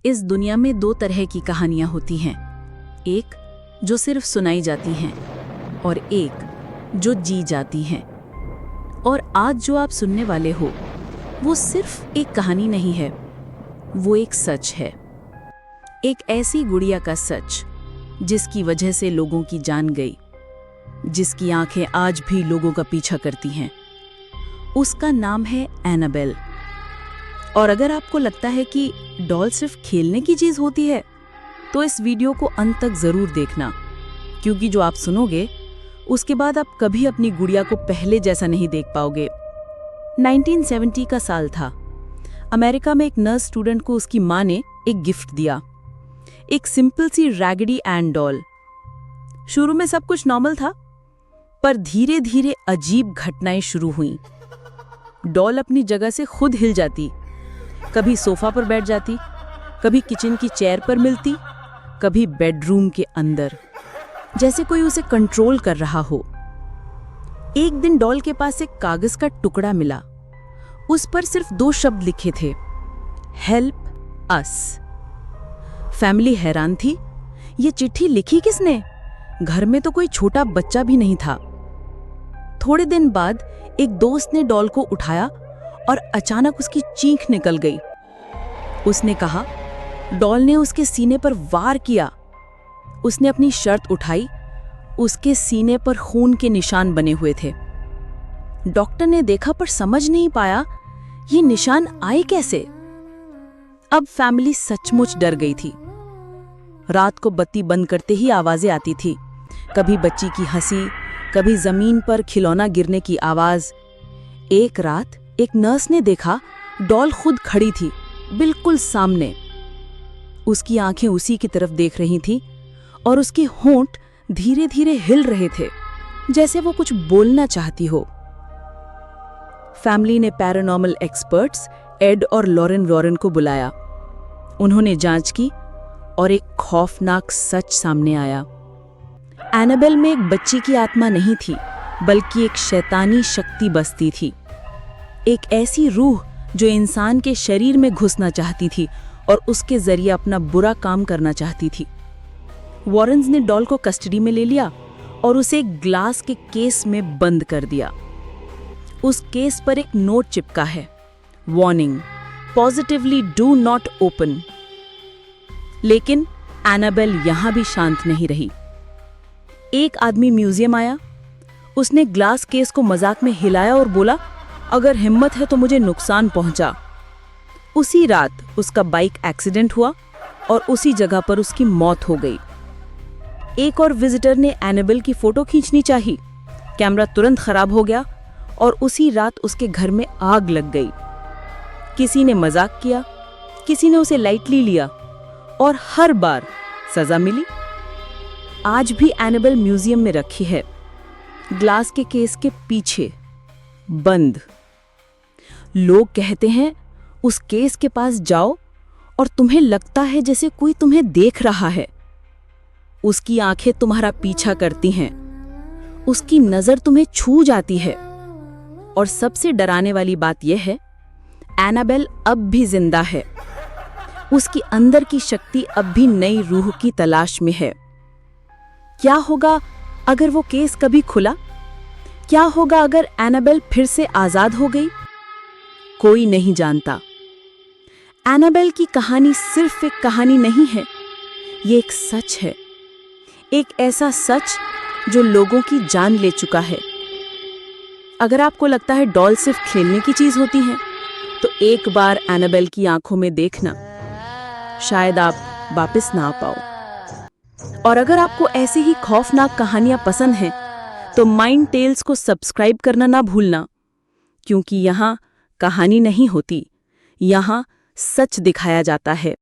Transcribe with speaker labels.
Speaker 1: इस दुनिया में दो तरह की कहानियां होती हैं, एक जो सिर्फ सुनाई जाती हैं और एक जो जी जाती हैं। और आज जो आप सुनने वाले हो वो सिर्फ एक कहानी नहीं है, वो एक सच है। एक ऐसी गुड़िया का सच जिसकी वजह से लोगों की जान गई, जिसकी आंखें आज भी लोगों का पीछा करती हैं। उसका नाम है एनाबेल। और अगर आपको लगता है कि डॉल सिर्फ खेलने की चीज होती है, तो इस वीडियो को अंत तक जरूर देखना, क्योंकि जो आप सुनोगे उसके बाद आप कभी अपनी गुड़िया को पहले जैसा नहीं देख पाओगे। 1970 का साल था। अमेरिका में एक नर्स स्टूडेंट को उसकी माँ ने एक गिफ्ट दिया, एक सिंपल सी रैगडी एन डॉल। शुरू में सब कुछ नॉर्मल था, पर धीरे धीरे अजीब घटनाएं शुरू हुईं। डॉल अपनी जगह से खुद हिल जाती, कभी सोफा पर बैठ जाती, कभी किचन की चेयर पर मिलती, कभी बेडरूम के अंदर, जैसे कोई उसे कंट्रोल कर रहा हो। एक दिन डॉल के पास एक कागज का टुकड़ा मिला। उस पर सिर्फ 2 शब्द लिखे थे, हेल्प अस। फैमिली हैरान थी, ये चिट्ठी लिखी किसने? घर में तो कोई छोटा बच्चा भी नहीं था। थोड़े दिन बाद एक दोस्त ने डॉल को उठाया और अचानक उसकी चीख निकल गई। उसने कहा, डॉल ने उसके सीने पर वार किया। उसने अपनी शर्ट उठाई, उसके सीने पर खून के निशान बने हुए थे। डॉक्टर ने देखा पर समझ नहीं पाया ये निशान आए कैसे। अब फैमिली सचमुच डर गई थी। रात को बत्ती बंद करते ही आवाजें आती थी, कभी बच्ची की हंसी, कभी जमीन पर खिलौना गिरने की आवाज। एक रात एक नर्स ने देखा डॉल खुद खड़ी थी, बिल्कुल सामने। उसकी आंखें उसी की तरफ देख रही थी और उसके होंठ धीरे धीरे हिल रहे थे, जैसे वो कुछ बोलना चाहती हो। फैमिली ने पैरानॉर्मल एक्सपर्ट्स एड और लॉरेन वॉरेन को बुलाया। उन्होंने जांच की और एक खौफनाक सच सामने आया। एनाबेल में एक बच्ची की आत्मा नहीं थी, बल्कि एक शैतानी शक्ति बसती थी। एक ऐसी रूह जो इंसान के शरीर में घुसना चाहती थी और उसके जरिए अपना बुरा काम करना चाहती थी। वॉरेन्स ने डॉल को कस्टडी में ले लिया और उसे एक ग्लास के केस में बंद कर दिया। उस केस पर एक नोट चिपका है, warning, positively do not open. लेकिन एनाबेल यहां भी शांत नहीं रही। एक आदमी म्यूजियम आया, उसने ग्लास केस को मजाक में हिलाया और बोला, अगर हिम्मत है तो मुझे नुकसान पहुंचा। उसी रात उसका बाइक एक्सीडेंट हुआ और उसी जगह पर उसकी मौत हो गई। एक और विजिटर ने एनाबेल की फोटो खींचनी चाही, कैमरा तुरंत खराब हो गया और उसी रात उसके घर में आग लग गई। किसी ने मजाक किया, किसी ने उसे लाइटली लिया और हर बार सजा मिली। आज भी एनाबेल म्यूजियम में रखी है, ग्लास के केस के पीछे, बंद। लोग कहते हैं उस केस के पास जाओ और तुम्हें लगता है जैसे कोई तुम्हें देख रहा है। उसकी आंखें तुम्हारा पीछा करती हैं, उसकी नजर तुम्हें छू जाती है। और सबसे डराने वाली बात यह है, एनाबेल अब भी जिंदा है। उसकी अंदर की शक्ति अब भी नई रूह की तलाश में है। क्या होगा अगर वो केस कभी खुला? क्या होगा अगर एनाबेल फिर से आजाद हो गई? कोई नहीं जानता। एनाबेल की कहानी सिर्फ एक कहानी नहीं है, ये एक सच है। एक ऐसा सच जो लोगों की जान ले चुका है। अगर आपको लगता है डॉल सिर्फ खेलने की चीज होती है, तो एक बार एनाबेल की आंखों में देखना, शायद आप वापस ना आ पाओ। और अगर आपको ऐसी ही खौफनाक कहानियां पसंद हैं, तो माइंड टेल्स को सब्सक्राइब करना ना भूलना, क्योंकि यहाँ कहानी नहीं होती, यहाँ सच दिखाया जाता है।